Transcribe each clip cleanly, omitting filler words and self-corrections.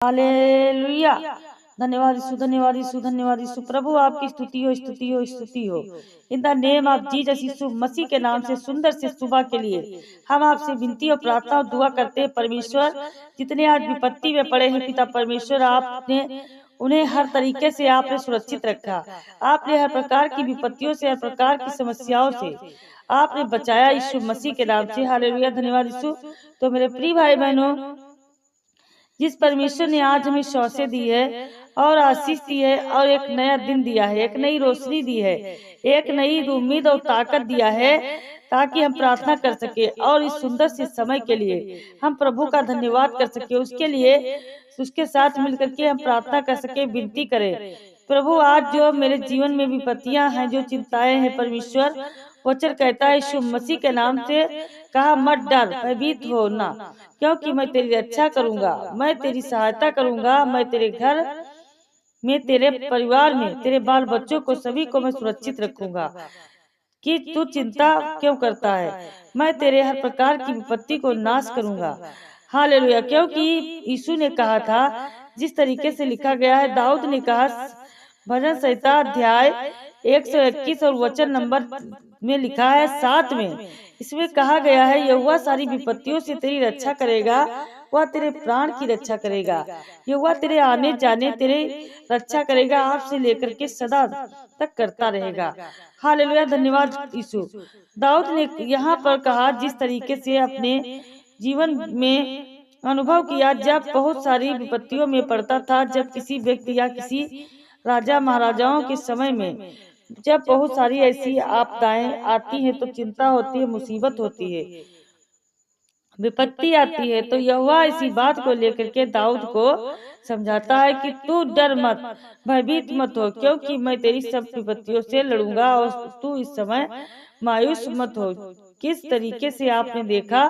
Hallelujah. धन्यवाद यीशु, धन्यवाद यीशु, धन्यवाद यीशु। प्रभु आपकी स्तुति हो, स्तुति हो, स्तुति हो। In the name of Jesus यीशु मसीह के नाम से सुंदर से सुबह के लिए हम आपसे विनती और प्रार्थना और दुआ करते हैं। परमेश्वर, जितने आज विपत्ति में पड़े हैं पिता परमेश्वर, आपने उन्हें हर तरीके से आपने सुरक्षित रखा। आपने हर प्रकार की विपत्तियों से, हर प्रकार की समस्याओं से आपने बचाया यीशु मसीह के नाम से। हालेलुया, धन्यवाद यीशु। तो मेरे प्रिय भाई बहनों, जिस परमेश्वर ने आज हमें शौसे दी है और आशीष दी है और एक नया दिन दिया है, एक नई रोशनी दी है, एक नई उम्मीद और ताकत दिया है ताकि हम प्रार्थना कर सके और इस सुंदर से समय के लिए हम प्रभु का धन्यवाद कर सके, उसके लिए उसके साथ मिलकर के हम प्रार्थना कर सके, विनती करें। प्रभु, आज जो मेरे जीवन में विपत्तियां हैं, जो चिंताएं हैं परमेश्वर, वचन कहता है यीशु मसीह के नाम से कहा, मत डर, भयभीत हो ना, क्योंकि मैं तेरी रक्षा करूंगा, मैं तेरी सहायता करूंगा, मैं तेरे घर में, तेरे परिवार में, तेरे बाल बच्चों को, सभी को मैं सुरक्षित रखूंगा। कि तू चिंता क्यों करता है, मैं तेरे हर प्रकार की विपत्ति को नाश करूंगा। हालेलुया, क्योंकि यीशु ने कहा था, जिस तरीके से लिखा गया है, दाऊद ने कहा भजन संहिता अध्याय 121 और वचन नंबर में लिखा है 7 में, इसमें कहा गया है, यहोवा सारी विपत्तियों से तेरी रक्षा करेगा, वह तेरे प्राण की रक्षा करेगा। यहोवा तेरे आने जाने तेरे रक्षा करेगा, आपसे लेकर के सदा तक करता रहेगा। हालेलुया, धन्यवाद यीशु। दाऊद ने यहाँ पर कहा, जिस तरीके से अपने जीवन में अनुभव किया, जब बहुत सारी विपत्तियों में पड़ता था, जब किसी व्यक्ति या किसी राजा महाराजाओं के समय में जब बहुत सारी ऐसी आपदाएं आती हैं, तो चिंता होती है, मुसीबत होती है, विपत्ति आती है, तो यहोवा इसी बात को लेकर के दाऊद को समझाता है कि तू डर मत, भयभीत मत हो, क्योंकि मैं तेरी सब विपत्तियों से लड़ूंगा और तू इस समय मायूस मत हो। किस तरीके से आपने देखा,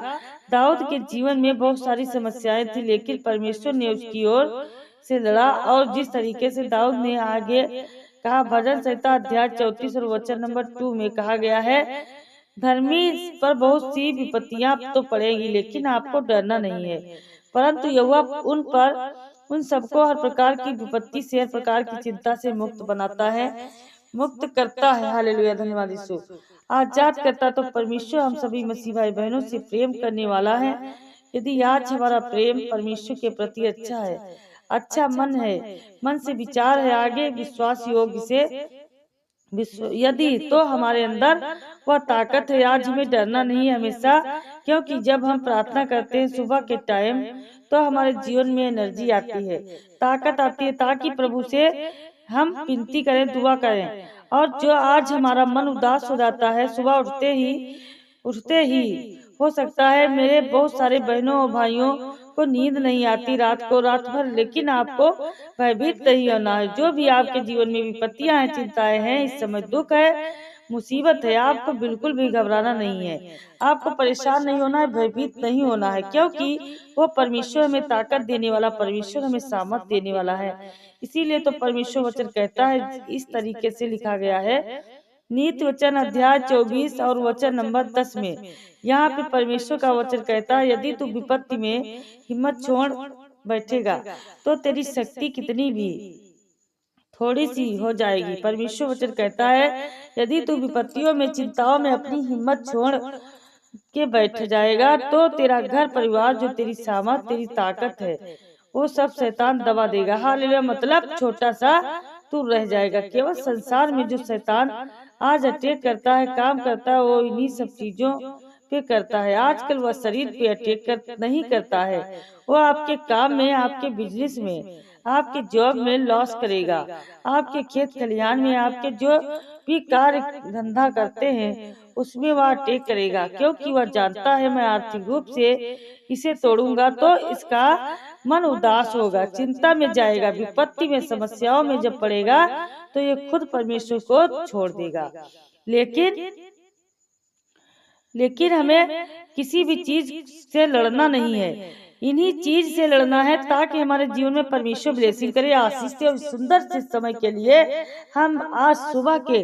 दाऊद के जीवन में बहुत सारी समस्याएं थी, लेकिन परमेश्वर ने उसकी ओर से लड़ा। और जिस तरीके से दाऊद ने आगे कहा, भजन संहिता अध्याय 34 और वचन नंबर 2 में कहा गया है, धर्मी पर बहुत सी विपत्तियां तो पड़ेगी, लेकिन आपको डरना नहीं है, परंतु यहोवा उन सबको हर प्रकार की विपत्ति से, हर प्रकार की चिंता से मुक्त बनाता है, मुक्त करता है। हालेलुया, धन्यवाद यीशु। आजाद करता तो परमेश्वर हम सभी मसीह भाई बहनों से प्रेम करने वाला है। यदि आज हमारा प्रेम परमेश्वर के प्रति अच्छा है, अच्छा मन है, मन से विचार है, आगे विश्वास योग्य से यदि, तो हमारे अंदर वह ताकत है। आज हमें डरना नहीं हमेशा, क्योंकि जब हम प्रार्थना करते हैं सुबह के टाइम, तो हमारे जीवन में एनर्जी आती है, ताकत आती है, ताकि प्रभु से हम विनती करें, दुआ करें। और जो आज हमारा मन उदास हो जाता है, सुबह उठते ही हो सकता है, मेरे बहुत सारे बहनों और भाइयों को नींद नहीं आती रात भर, लेकिन आपको भयभीत नहीं होना है। जो भी आपके जीवन में विपत्तियां हैं, चिंताएं हैं, इस समय दुख है, मुसीबत है, आपको बिल्कुल भी घबराना नहीं है, आपको परेशान नहीं होना है, भयभीत नहीं होना है, क्योंकि वो परमेश्वर हमें ताकत देने वाला, परमेश्वर हमें सामर्थ देने वाला है। इसीलिए तो परमेश्वर वचन कहता है, इस तरीके से लिखा गया है, नीति वचन अध्याय 24 और वचन नंबर 10 में, यहाँ पे परमेश्वर का वचन कहता है, यदि तू विपत्ति में हिम्मत छोड़ बैठेगा, तो तेरी शक्ति कितनी भी थोड़ी सी हो जाएगी। परमेश्वर वचन कहता है, यदि तू विपत्तियों में, चिंताओं में अपनी हिम्मत छोड़ के बैठ जाएगा, तो तेरा घर परिवार, जो तेरी सामर्थ, तेरी ताकत है, वो सब शैतान दबा देगा। हालेलुया, मतलब छोटा सा तू रह जाएगा। केवल संसार में जो शैतान आज अटैक करता है, काम करता है, वो इन्हीं सब चीजों पे करता है। आजकल वह शरीर पे अटैक नहीं करता है, वो आपके काम में, आपके बिजनेस में, आपके जॉब में लॉस करेगा, आपके खेत खलिहान में, आपके जो भी कार्य धंधा करते हैं उसमें वह अटैक करेगा, क्योंकि वह जानता है, मैं आर्थिक रूप से इसे तोड़ूंगा तो इसका मन उदास होगा, चिंता में जाएगा, विपत्ति में, समस्याओं में जब पड़ेगा, तो ये खुद परमेश्वर को छोड़ देगा। लेकिन हमें किसी भी चीज से लड़ना नहीं है, इन्हीं चीज से लड़ना है ताकि हमारे जीवन में परमेश्वर ब्लेसिंग करे, आशीष दे। और सुंदर से समय के लिए हम आज सुबह के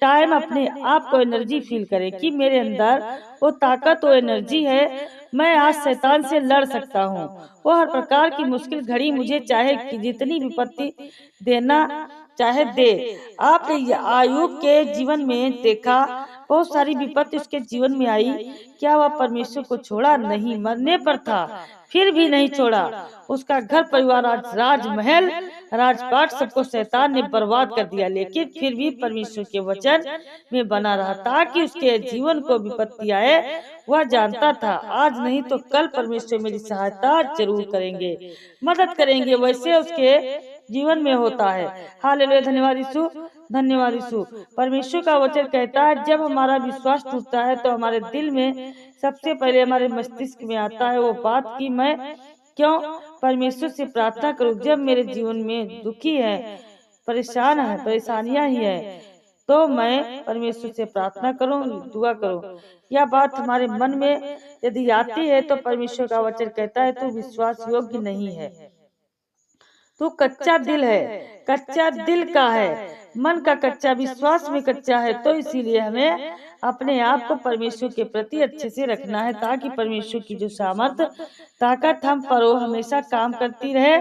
टाइम अपने आप को एनर्जी फील करें कि मेरे अंदर वो ताकत, वो एनर्जी है, मैं आज शैतान से लड़ सकता हूँ। वो हर प्रकार की मुश्किल घड़ी मुझे चाहे कि जितनी विपत्ति देना चाहे दे। आपने आयुब के जीवन में देखा, बहुत सारी विपत्ति उसके जीवन में आई, क्या वह परमेश्वर को छोड़ा? नहीं, मरने पर था फिर भी नहीं छोड़ा। उसका घर परिवार, राजमहल, राजपाट सबको शैतान ने बर्बाद कर दिया, लेकिन फिर भी परमेश्वर के वचन में बना रहा ताकि उसके जीवन को विपत्ति आए। वह जानता था आज नहीं तो कल परमेश्वर मेरी सहायता जरूर करेंगे, मदद करेंगे। वैसे उसके जीवन में होता है। हालेलुया, धन्यवाद यीशु, धन्यवाद यीशु। परमेश्वर का वचन कहता है जब हमारा विश्वास टूटता है तो हमारे दिल में सबसे पहले हमारे मस्तिष्क में आता है वो बात कि मैं क्यों परमेश्वर से प्रार्थना करूं जब मेरे जीवन में दुखी है, परेशान है, परेशानियां ही है, तो मैं परमेश्वर से प्रार्थना करूं, दुआ करूं। यह बात हमारे मन में यदि आती है तो परमेश्वर का वचन कहता है तू विश्वास योग्य नहीं है, तो कच्चा दिल है, कच्चा दिल का है, मन का कच्चा, विश्वास में कच्चा है। तो इसीलिए हमें अपने आप को परमेश्वर के प्रति अच्छे से रखना है ताकि परमेश्वर की जो सामर्थ, ताकत हम पर वो हमेशा काम करती रहे।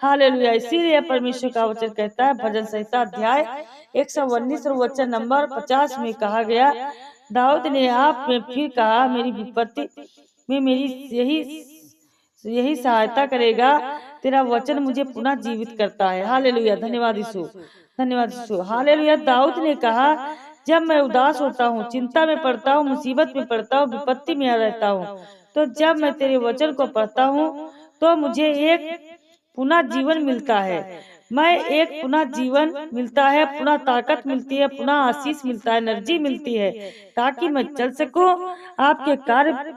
हालेलुया। इसीलिए परमेश्वर का वचन कहता है, भजन संहिता अध्याय 119 और वचन नंबर 50 में कहा गया, दाऊद ने आप में फिर कहा, मेरी विपत्ति में मेरी यही सहायता करेगा, तेरा वचन मुझे पुनः जीवित करता है। हालेलुया, धन्यवाद यीशु, धन्यवाद यीशु। हालेलुया। दाऊद ने कहा जब मैं उदास होता हूँ, चिंता में पड़ता हूँ, मुसीबत में पड़ता हूँ, विपत्ति में रहता हूँ, तो जब मैं तेरे वचन को पढ़ता हूँ तो मुझे एक पुनः जीवन मिलता है। मैं एक पुनः जीवन मिलता है, पुनः ताकत मिलती है, पुनः आशीष मिलता है, एनर्जी मिलती है ताकि मैं चल सकूं, आपके कार्य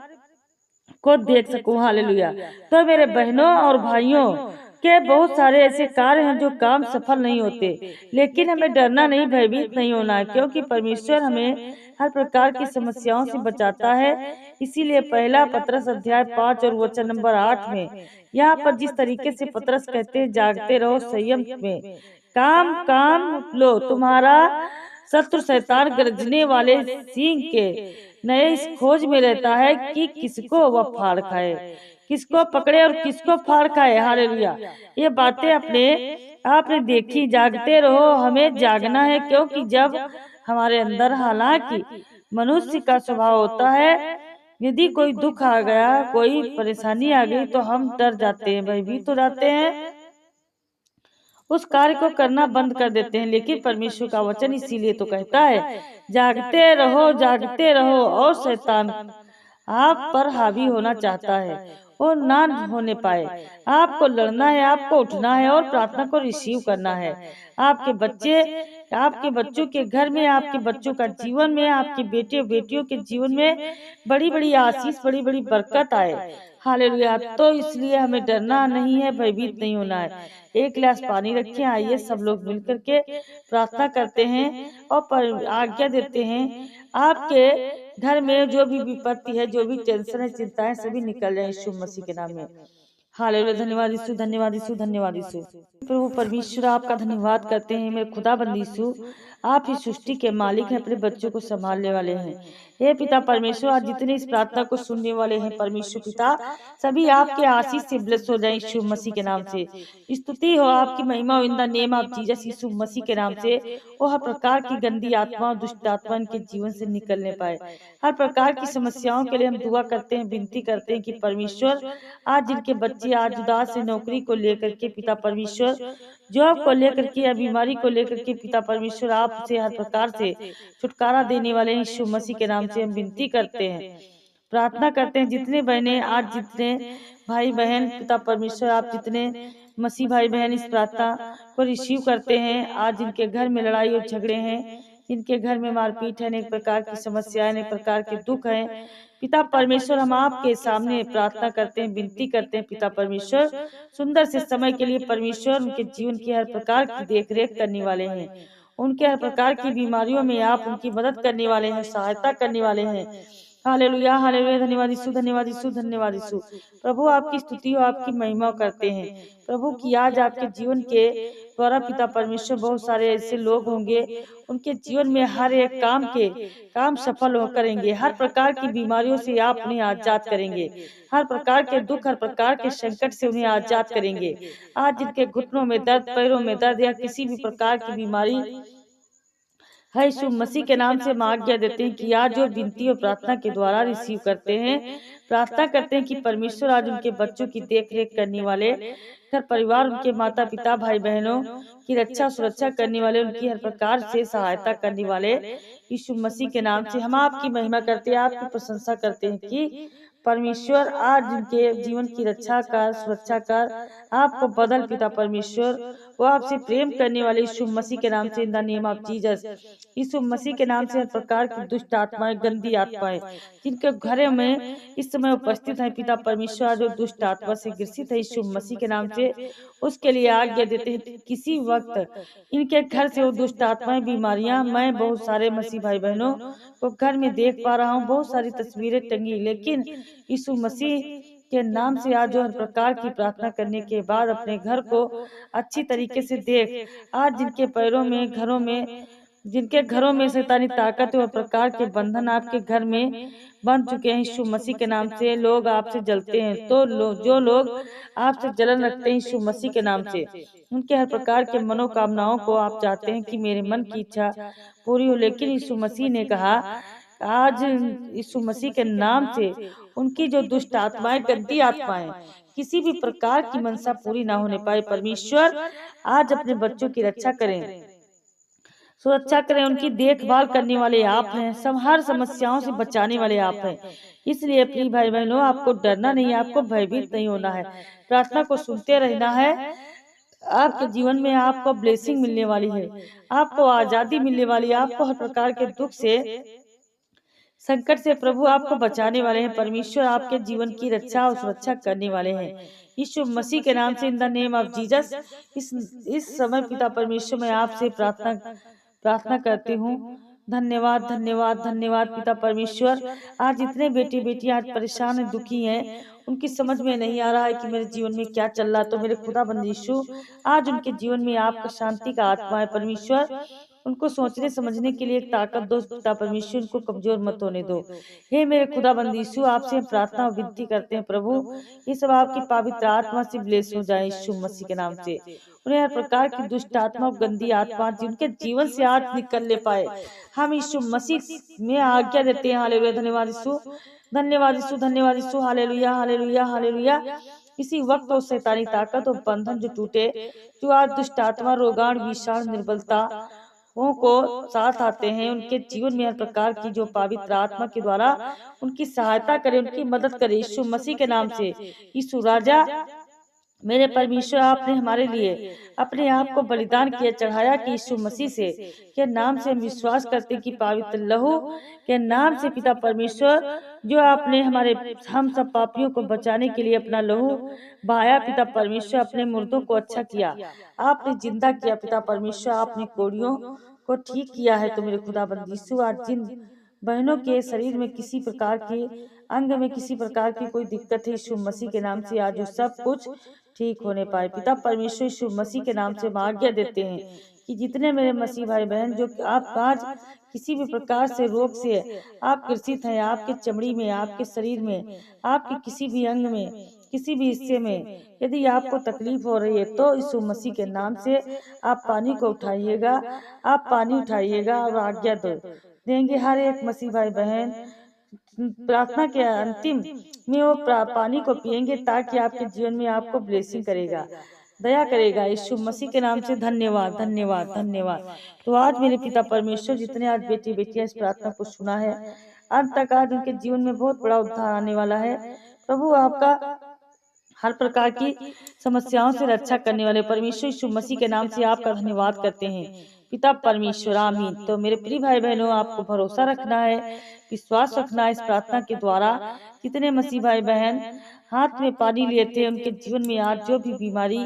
को देख सकूं। हालेलुया। तो मेरे बहनों और भाइयों के बहुत सारे ऐसे कार्य हैं जो काम सफल नहीं होते, लेकिन हमें डरना नहीं, भयभीत नहीं होना है, क्योंकि परमेश्वर हमें हर प्रकार की समस्याओं से बचाता है। इसीलिए पहला पतरस अध्याय 5 और वचन नंबर 8 में यहाँ पर जिस तरीके से पतरस कहते हैं, जागते रहो संयम में, काम काम लो, तुम्हारा शत्रु शैतान गरजने वाले सिंह के नए इस खोज में रहता है कि किसको वह फाड़ खाए, किसको पकड़े और किसको फाड़ खाए। हालेलुया। ये बातें अपने आपने देखी। जागते रहो, हमें जागना है, क्योंकि जब हमारे अंदर, हालांकि मनुष्य का स्वभाव होता है, यदि कोई दुख आ गया, कोई परेशानी आ गई तो हम डर जाते हैं, भयभीत हो जाते हैं, उस कार्य को करना बंद कर देते हैं। लेकिन परमेश्वर का वचन इसीलिए तो कहता है, जागते रहो और शैतान आप पर हावी होना चाहता है, वो ना होने पाए। आपको लड़ना है, आपको उठना है और प्रार्थना को रिसीव करना है। आपके बच्चों के घर में, आपके बच्चों का जीवन में, आपके बेटे बेटियों के जीवन में बड़ी बड़ी आशीष, बड़ी बड़ी बरकत आए। हालेलुया। तो इसलिए हमें डरना नहीं है, भयभीत नहीं होना है। एक गिलास पानी रखिए, आइए सब लोग मिलकर के प्रार्थना करते हैं और आज्ञा देते हैं आपके घर में जो भी विपत्ति है, जो भी टेंशन है, चिंता है, सभी निकल जाए यीशु मसीह के नाम में। हालेलुया। धन्यवाद यीशु, धन्यवाद यीशु, धन्यवाद यीशु। प्रभु परमेश्वर आपका धन्यवाद करते हैं। मेरे खुदाबंद यीशु, आप ही सृष्टि के मालिक हैं, अपने बच्चों को संभालने वाले हैं। हे पिता परमेश्वर, आज जितने इस प्रार्थना को सुनने वाले हैं परमेश्वर पिता, सभी आपके आशीष से ब्लेस हो जाए यीशु मसीह के नाम से। स्तुति हो, आपकी महिमा हो in the name of Jesus यीशु मसीह के नाम से। वो हर प्रकार की गंदी आत्मा, दुष्ट आत्मा इनके जीवन से निकलने पाए। हर प्रकार की समस्याओं के लिए हम दुआ करते हैं, विनती करते हैं कि परमेश्वर आज जिनके बच्चे आज उदास है, नौकरी को लेकर के पिता परमेश्वर, जॉब को लेकर के या बीमारी को लेकर के पिता परमेश्वर, आप उसे हर प्रकार से छुटकारा देने वाले यीशु मसीह के नाम से हम विनती करते हैं, प्रार्थना करते हैं। जितने बहने आज, जितने भाई बहन पिता परमेश्वर, आप जितने मसीह भाई बहन इस प्रार्थना को रिसीव करते हैं, आज जिनके घर में लड़ाई और झगड़े हैं, जिनके घर में मारपीट है, अनेक प्रकार की समस्याएं, अनेक प्रकार के दुख हैं, पिता परमेश्वर हम आपके सामने प्रार्थना करते हैं, विनती करते हैं पिता परमेश्वर, सुंदर से समय के लिए परमेश्वर उनके जीवन की हर प्रकार की देख रेख करने वाले हैं, उनके हर प्रकार की बीमारियों में आप उनकी मदद करने वाले हैं, सहायता करने वाले हैं। Hallelujah hallelujah. धन्यवाद यीशु, धन्यवाद यीशु, धन्यवाद यीशु। प्रभु आपकी स्तुति हो, आपकी महिमा करते हैं प्रभु की। आज आपके जीवन के द्वारा पिता परमेश्वर बहुत सारे ऐसे लोग होंगे, उनके जीवन में हर एक काम सफल हो करेंगे। हर प्रकार की बीमारियों से आप उन्हें आजाद करेंगे, हर प्रकार के दुख, हर प्रकार के संकट से उन्हें आजाद करेंगे। आज जिनके घुटनों में दर्द, पैरों में दर्द या किसी भी प्रकार की बीमारी है, यीशु मसीह के नाम से हम आज्ञा देते हैं कि आज जो विनती और प्रार्थना के द्वारा रिसीव करते हैं, प्रार्थना करते हैं कि परमेश्वर आज उनके बच्चों की देख रेख करने वाले, घर परिवार, उनके माता पिता, भाई बहनों की रक्षा सुरक्षा करने वाले, उनकी हर प्रकार से सहायता करने वाले, यीशु मसीह के नाम से हम आपकी महिमा करते हैं, आपकी प्रशंसा करते हैं कि परमेश्वर आज उनके जीवन की रक्षा कर, सुरक्षा कर, आपको बदल पिता परमेश्वर, वो आपसे प्रेम करने वाले यीशु मसीह के नाम से, in the name of Jesus, यीशु मसीह के नाम से हर प्रकार की दुष्ट आत्माएं, गंदी आत्माएं जिनके घरों में इस समय उपस्थित है पिता परमेश्वर, जो दुष्ट आत्मा से ग्रसित है यीशु मसीह के नाम से, उसके लिए आज्ञा देते हैं कि किसी वक्त इनके घर से वो दुष्ट आत्माएं, बीमारियां, मैं बहुत सारे मसीह भाई बहनों को घर में देख पा रहा हूँ, बहुत सारी तस्वीरें टंगी, लेकिन यीशु मसीह के नाम से आज जो हर प्रकार की प्रार्थना करने के बाद अपने घर को अच्छी तरीके से देख, आज जिनके पैरों में, घरों में, जिनके घरों में शैतानी ताकत और प्रकार के बंधन आपके घर में बन चुके हैं, यीशु मसीह के नाम से लोग आपसे जलते हैं, तो जो लोग आपसे जलन रखते हैं यीशु मसीह के नाम से, उनके हर प्रकार के मनोकामनाओं को आप चाहते हैं कि मेरे मन की इच्छा पूरी हो, लेकिन यीशु मसीह ने कहा आज यीशु मसीह के नाम से उनकी जो दुष्ट आत्माएं, गंदी आत्माएं, किसी भी प्रकार की मनसा पूरी ना होने पाए। परमेश्वर आज अपने बच्चों की रक्षा करें, सुरक्षा करें, उनकी देखभाल करने वाले आप हैं, सब हर समस्याओं से बचाने वाले आप हैं। इसलिए प्रिय भाई बहनों, आपको डरना नहीं है, आपको भयभीत नहीं होना है, प्रार्थना को सुनते रहना है। आपके जीवन में आपको ब्लेसिंग मिलने वाली है, आपको आजादी मिलने वाली है, आपको हर प्रकार के दुख से, संकट से प्रभु आपको बचाने वाले हैं। परमेश्वर आपके जीवन की रक्षा और सुरक्षा करने वाले हैं यीशु मसीह के नाम से, in the name of Jesus. इस समय पिता परमेश्वर मैं आपसे प्रार्थना करती हूँ। धन्यवाद धन्यवाद धन्यवाद पिता परमेश्वर। आज इतने बेटे बेटियां आज परेशान हैं, दुखी हैं, उनकी समझ में नहीं आ रहा है कि मेरे जीवन में क्या चल रहा है, तो मेरे खुदाबंद यीशु आज उनके जीवन में आपका शांति का आत्मा है परमेश्वर, उनको सोचने समझने के लिए एक ताकत दो पिता परमेश्वर, उनको कमजोर मत होने दो। हे मेरे खुदाबंद यीशु, आपसे प्रार्थना और विनती करते हैं प्रभु, ये सब आपकी पवित्र आत्मा से ब्लेस हो जाए यीशु मसीह के नाम से। उन्हें हर प्रकार की दुष्ट आत्मा, गंदी आत्मा जिनके जीवन से आज निकल ले पाए, हम यीशु मसीह में आज्ञा देते हैं। हालेलुया। धन्यवाद यीशु, धन्यवाद यीशु, धन्यवाद यीशु। Hallelujah hallelujah hallelujah. इसी वक्त वो शैतानी ताकत और बंधन जो टूटे, जो आज दुष्ट आत्मा, रोगाण, विषाण, निर्बलता को साथ आते हैं, उनके जीवन में हर प्रकार की जो पवित्र आत्मा के द्वारा उनकी सहायता करे, उनकी मदद करे यीशु मसीह के नाम से। यीशु राजा, मेरे परमेश्वर, आपने हमारे लिए अपने आप को बलिदान किया, चढ़ाया कि यीशु मसीह से के नाम से हम विश्वास करते हैं कि पवित्र लहू के नाम से पिता परमेश्वर, जो आपने हम सब पापियों को बचाने के लिए अपना लहू बहाया पिता परमेश्वर, अपने मुर्दों को अच्छा किया, आपने जिंदा किया पिता परमेश्वर, आपने कोड़ियों को ठीक किया है। तो मेरे खुदाबंद यीशु, आज जिन बहनों के शरीर में किसी प्रकार के अंग में किसी प्रकार की कोई दिक्कत है, यीशु मसीह के नाम से आज वो सब कुछ ठीक होने पाए पिता परमेश्वर। यीशु मसीह के नाम से हम आज्ञा देते हैं कि जितने मेरे मसीह भाई बहन जो आप आज किसी भी प्रकार से रोग से आप ग्रसित हैं, आपके चमड़ी में, आपके शरीर में, आपके किसी भी अंग में, किसी भी हिस्से में यदि आपको तकलीफ हो रही है, तो यीशु मसीह के नाम से आप पानी को उठाइएगा, आप पानी उठाइएगा और आज्ञा देंगे हर एक मसीह भाई बहन प्रार्थना के अंतिम में वो पानी को पिएंगे, ताकि आपके जीवन में आपको ब्लेसिंग करेगा, दया करेगा यीशु मसीह के नाम से। धन्यवाद धन्यवाद धन्यवाद। तो आज मेरे पिता परमेश्वर, जितने आज बेटी बेटियां इस प्रार्थना को सुना है, अंत तक आज उनके जीवन में बहुत बड़ा उद्धार आने वाला है। प्रभु आपका हर प्रकार की समस्याओं से रक्षा करने वाले परमेश्वर यीशु मसीह के नाम से आपका धन्यवाद करते हैं पिता परमेश्वर। आमीन। तो मेरे प्रिय भाई बहनों, आपको भरोसा रखना है, विश्वास रखना है इस प्रार्थना के द्वारा। जितने मसीह भाई बहन हाथ में पानी लिए थे, उनके जीवन में आज जो भी बीमारी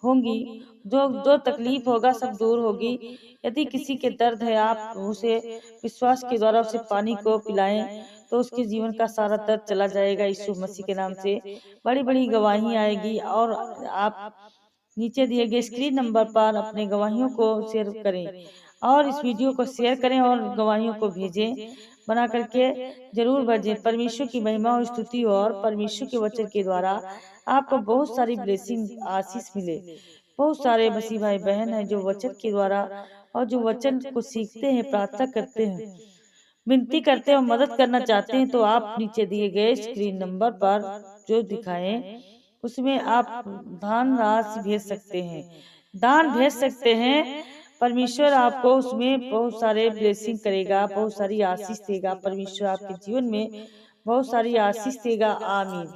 होंगी, जो तकलीफ होगा, सब दूर होगी। यदि किसी के दर्द है, आप उसे विश्वास के द्वारा उसे पानी को पिलाएं, तो उसके जीवन का सारा दर्द चला जाएगा यीशु मसीह के नाम से। बड़ी बड़ी गवाही आएगी और आप नीचे दिए गए स्क्रीन नंबर पर अपने गवाहियों को शेयर करें और इस वीडियो को शेयर करें और गवाहियों को भेजें, बना करके जरूर भेजें। परमेश्वर की महिमा और स्तुति हो और परमेश्वर के वचन के द्वारा आपको बहुत सारी ब्लेसिंग आशीष मिले। बहुत सारे मसीह भाई बहन हैं जो वचन के द्वारा और जो वचन को सीखते हैं, प्रार्थना करते हैं, विनती करते हैं और मदद करना चाहते हैं, तो आप नीचे दिए गए स्क्रीन नंबर पर जो दिखाएं उसमें आप दान राशि भेज सकते हैं, दान भेज सकते हैं। परमेश्वर आपको उसमें बहुत सारे ब्लेसिंग करेगा, बहुत सारी आशीष देगा। परमेश्वर आपके जीवन में बहुत सारी आशीष देगा। आमीन।